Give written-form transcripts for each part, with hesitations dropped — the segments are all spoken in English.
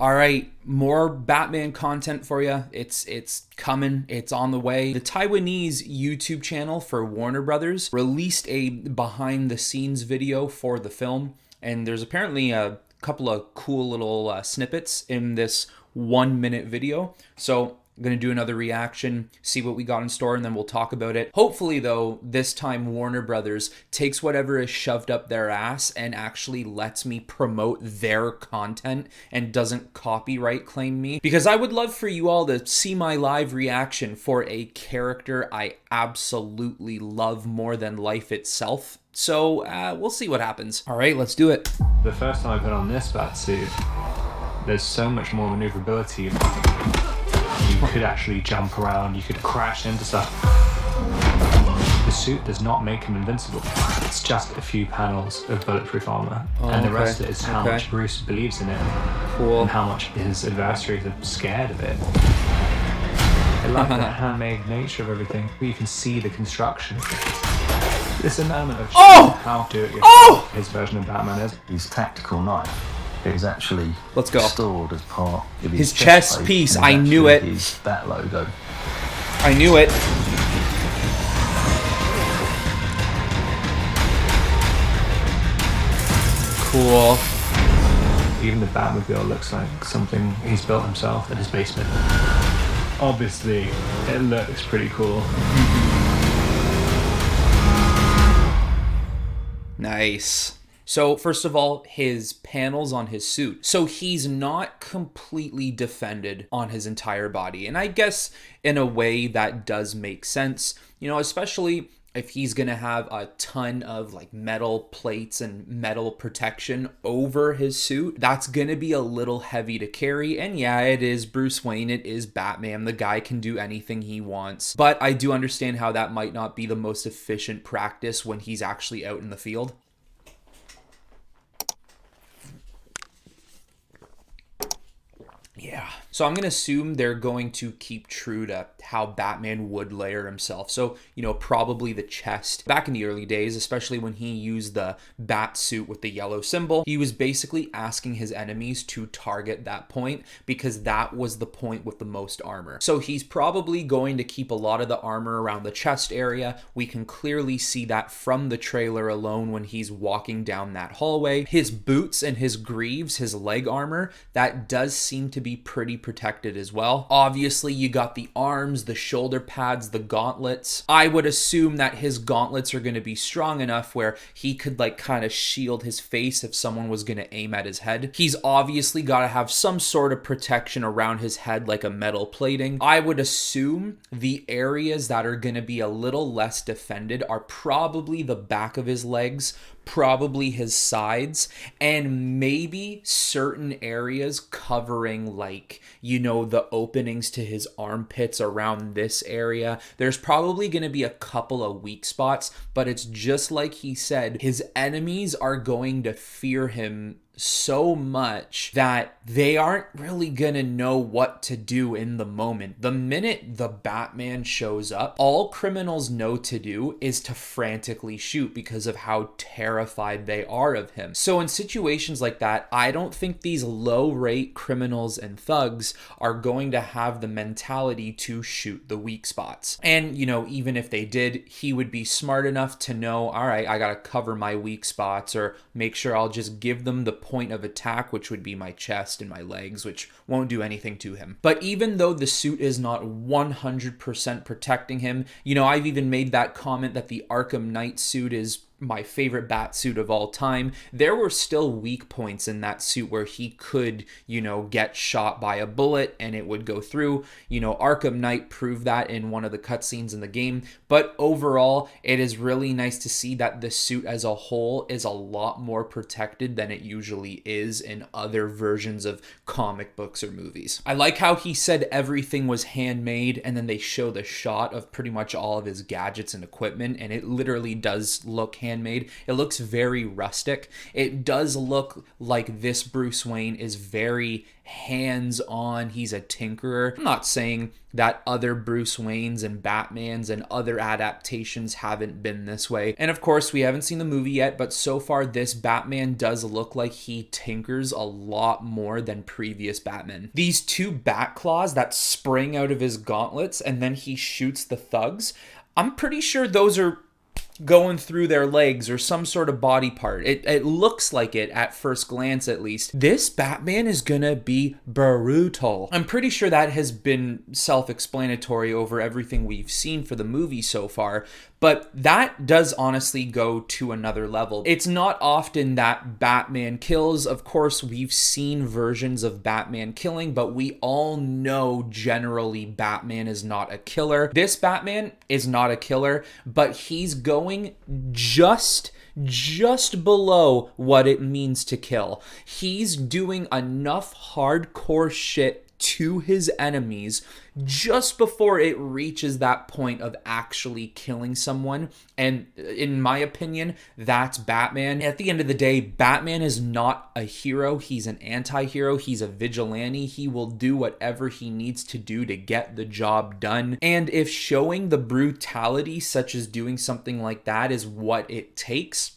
All right, more Batman content for you. It's coming. It's on the way. The Taiwanese YouTube channel for Warner Brothers released a behind the scenes video for the film, and there's apparently a couple of cool little snippets in this 1 minute video. So I'm going to do another reaction, see what we got in store, and then we'll talk about it. Hopefully, though, this time Warner Brothers takes whatever is shoved up their ass and actually lets me promote their content and doesn't copyright claim me. Because I would love for you all to see my live reaction for a character I absolutely love more than life itself. So we'll see what happens. All right, let's do it. The first time I put on this batsuit, there's so much more maneuverability. You could actually jump around, you could crash into stuff. The suit does not make him invincible. It's just a few panels of bulletproof armor. And the rest is how much Bruce believes in it. Cool. And how much his adversaries are scared of it. I like the handmade nature of everything. You can see the construction. This element of how to do it yourself, his version of Batman is. His tactical knife is actually stored as part of his chest piece. I knew it. His Bat logo. I knew it. Cool. Even the Batmobile looks like something he's built himself in his basement. Obviously, it looks pretty cool. Nice. So first of all, his panels on his suit. So he's not completely defended on his entire body. And I guess in a way that does make sense, you know, especially if he's going to have a ton of like metal plates and metal protection over his suit. That's going to be a little heavy to carry. And yeah, it is Bruce Wayne. It is Batman. The guy can do anything he wants. But I do understand how that might not be the most efficient practice when he's actually out in the field. Yeah. So I'm going to assume they're going to keep true to how Batman would layer himself. So, you know, probably the chest. Back in the early days, especially when he used the bat suit with the yellow symbol, he was basically asking his enemies to target that point because that was the point with the most armor. So he's probably going to keep a lot of the armor around the chest area. We can clearly see that from the trailer alone when he's walking down that hallway. His boots and his greaves, his leg armor, that does seem to be pretty protected as well. Obviously, you got the arms, the shoulder pads, the gauntlets. I would assume that his gauntlets are going to be strong enough where he could like kind of shield his face if someone was going to aim at his head. He's obviously got to have some sort of protection around his head like a metal plating. I would assume the areas that are going to be a little less defended are probably the back of his legs, probably his sides, and maybe certain areas covering like, you know, the openings to his armpits around this area. There's probably going to be a couple of weak spots, but it's just like he said, his enemies are going to fear him so much that they aren't really gonna know what to do in the moment. The minute the Batman shows up, all criminals know to do is to frantically shoot because of how terrified they are of him. So in situations like that, I don't think these low-rate criminals and thugs are going to have the mentality to shoot the weak spots. And, you know, even if they did, he would be smart enough to know, all right, I gotta cover my weak spots or make sure I'll just give them the point of attack, which would be my chest and my legs, which won't do anything to him. But even though the suit is not 100% protecting him, you know, I've even made that comment that the Arkham Knight suit is my favorite bat suit of all time. There were still weak points in that suit where he could, you know, get shot by a bullet and it would go through. You know, Arkham Knight proved that in one of the cutscenes in the game. But overall, it is really nice to see that the suit as a whole is a lot more protected than it usually is in other versions of comic books or movies. I like how he said everything was handmade and then they show the shot of pretty much all of his gadgets and equipment, and it literally does look handmade. handmade. It looks very rustic. It does look like this Bruce Wayne is very hands-on. He's a tinkerer. I'm not saying that other Bruce Waynes and Batmans and other adaptations haven't been this way. And of course, we haven't seen the movie yet, but so far this Batman does look like he tinkers a lot more than previous Batman. These two bat claws that spring out of his gauntlets and then he shoots the thugs, I'm pretty sure those are going through their legs or some sort of body part. It looks like it at first glance, at least. This Batman is gonna be brutal. I'm pretty sure that has been self-explanatory over everything we've seen for the movie so far, but that does honestly go to another level. It's not often that Batman kills. Of course, we've seen versions of Batman killing, but we all know generally Batman is not a killer. This Batman is not a killer, but he's going just below what it means to kill. He's doing enough hardcore shit to his enemies just before it reaches that point of actually killing someone. And in my opinion, that's Batman. At the end of the day, Batman is not a hero. He's an anti-hero. He's a vigilante. He will do whatever he needs to do to get the job done. And if showing the brutality, such as doing something like that, is what it takes,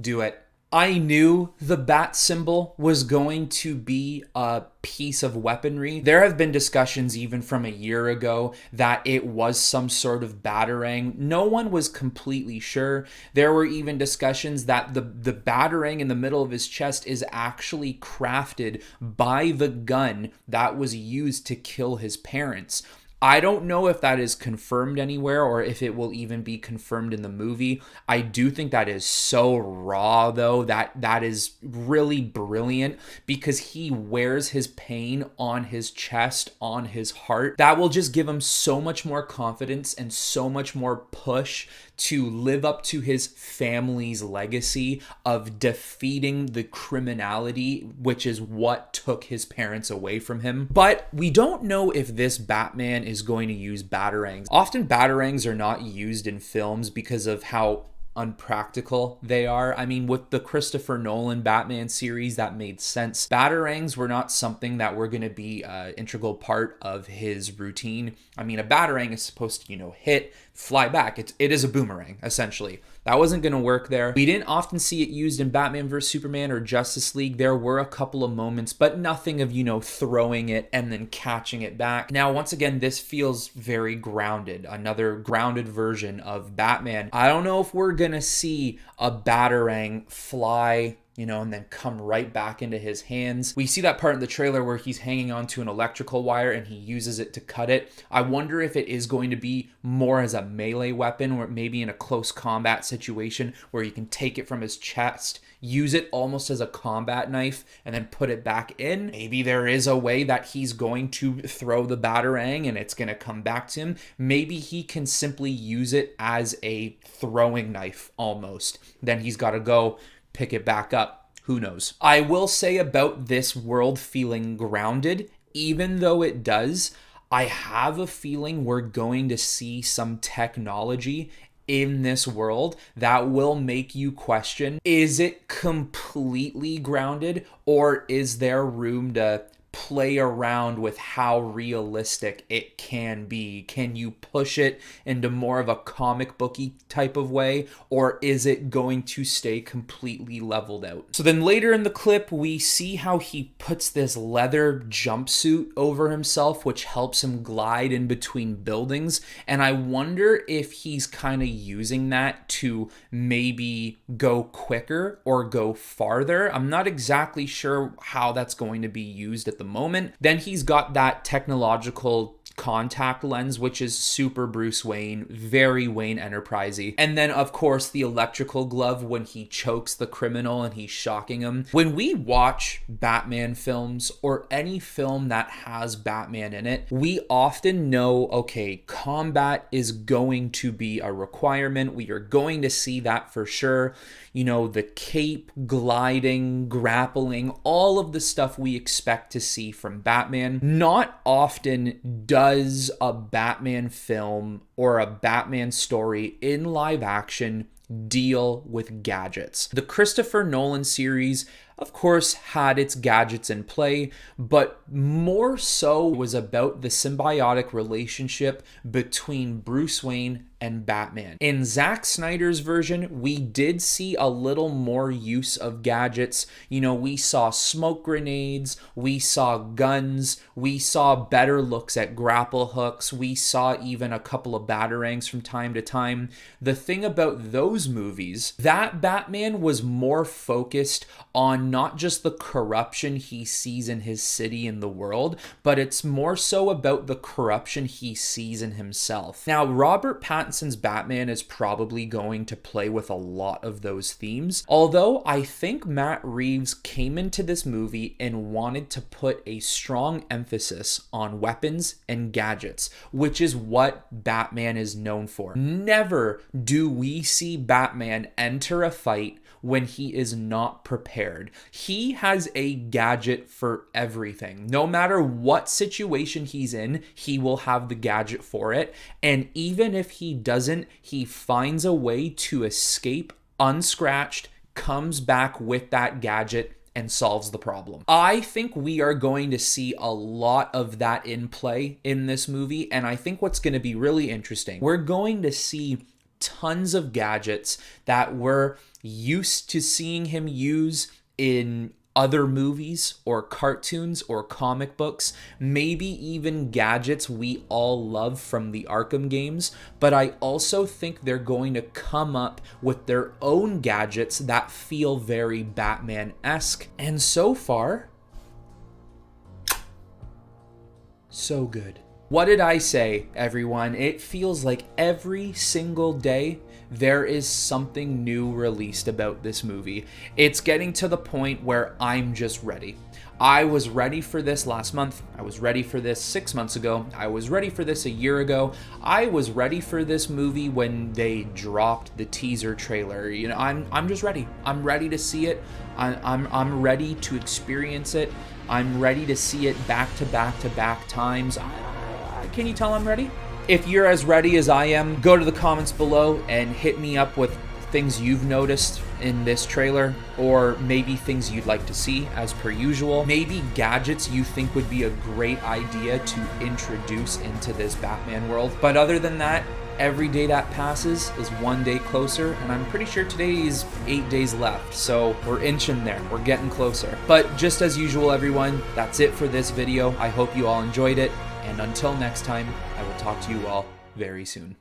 do it. I knew the bat symbol was going to be a piece of weaponry. There have been discussions even from a year ago that it was some sort of batarang. No one was completely sure. There were even discussions that the batarang in the middle of his chest is actually crafted by the gun that was used to kill his parents. I don't know if that is confirmed anywhere or if it will even be confirmed in the movie. I do think that is so raw, though. That is really brilliant because he wears his pain on his chest, on his heart. That will just give him so much more confidence and so much more push to live up to his family's legacy of defeating the criminality, which is what took his parents away from him. But we don't know if this Batman is going to use batarangs. Often batarangs are not used in films because of how unpractical they are. I mean, with the Christopher Nolan Batman series, that made sense. Batarangs were not something that were going to be an integral part of his routine. I mean, a batarang is supposed to, hit, fly back. It is a boomerang, essentially. That wasn't going to work there. We didn't often see it used in Batman vs. Superman or Justice League. There were a couple of moments, but nothing of, throwing it and then catching it back. Now, once again, this feels very grounded. Another grounded version of Batman. I don't know if we're going to see a batarang fly, and then come right back into his hands. We see that part in the trailer where he's hanging onto an electrical wire and he uses it to cut it. I wonder if it is going to be more as a melee weapon or maybe in a close combat situation where you can take it from his chest, use it almost as a combat knife, and then put it back in. Maybe there is a way that he's going to throw the batarang and it's going to come back to him. Maybe he can simply use it as a throwing knife almost. Then he's got to go pick it back up. Who knows? I will say about this world feeling grounded, even though it does, I have a feeling we're going to see some technology in this world that will make you question, is it completely grounded or is there room to play around with how realistic it can be? Can you push it into more of a comic booky type of way, or is it going to stay completely leveled out? So then later in the clip, we see how he puts this leather jumpsuit over himself, which helps him glide in between buildings. And I wonder if he's kind of using that to maybe go quicker or go farther. I'm not exactly sure how that's going to be used at the moment. Then he's got that technological contact lens, which is super Bruce Wayne, very Wayne Enterprisey. And then of course the electrical glove when he chokes the criminal and he's shocking him. When we watch Batman films or any film that has Batman in it, we often know, okay, combat is going to be a requirement. We are going to see that for sure. The cape, gliding, grappling, all of the stuff we expect to see from Batman. Not often does a Batman film or a Batman story in live action deal with gadgets. The Christopher Nolan series, of course, had its gadgets in play, but more so was about the symbiotic relationship between Bruce Wayne and Batman. In Zack Snyder's version, we did see a little more use of gadgets. You know, we saw smoke grenades, we saw guns, we saw better looks at grapple hooks, we saw even a couple of batarangs from time to time. The thing about those movies, that Batman was more focused on not just the corruption he sees in his city and the world, but it's more so about the corruption he sees in himself. Now, Robert Pattinson's Batman is probably going to play with a lot of those themes, although I think Matt Reeves came into this movie and wanted to put a strong emphasis on weapons and gadgets, which is what Batman is known for. Never do we see Batman enter a fight when he is not prepared. He has a gadget for everything. No matter what situation he's in, he will have the gadget for it. And even if he doesn't, he finds a way to escape unscratched, comes back with that gadget, and solves the problem. I think we are going to see a lot of that in play in this movie, and I think what's going to be really interesting, we're going to see tons of gadgets that we're used to seeing him use in other movies or cartoons or comic books, maybe even gadgets we all love from the Arkham games, but I also think they're going to come up with their own gadgets that feel very Batman-esque. And so far, so good. What did I say, everyone? It feels like every single day there is something new released about this movie. It's getting to the point where I'm just ready. I was ready for this last month. I was ready for this 6 months ago. I was ready for this a year ago. I was ready for this movie when they dropped the teaser trailer. You know, I'm just ready. I'm ready to see it. I'm ready to experience it. I'm ready to see it back to back to back times. Can you tell I'm ready? If you're as ready as I am, go to the comments below and hit me up with things you've noticed in this trailer, or maybe things you'd like to see as per usual. Maybe gadgets you think would be a great idea to introduce into this Batman world. But other than that, every day that passes is one day closer, and I'm pretty sure today is 8 days left, so we're inching there. We're getting closer. But just as usual, everyone, that's it for this video. I hope you all enjoyed it. And until next time, I will talk to you all very soon.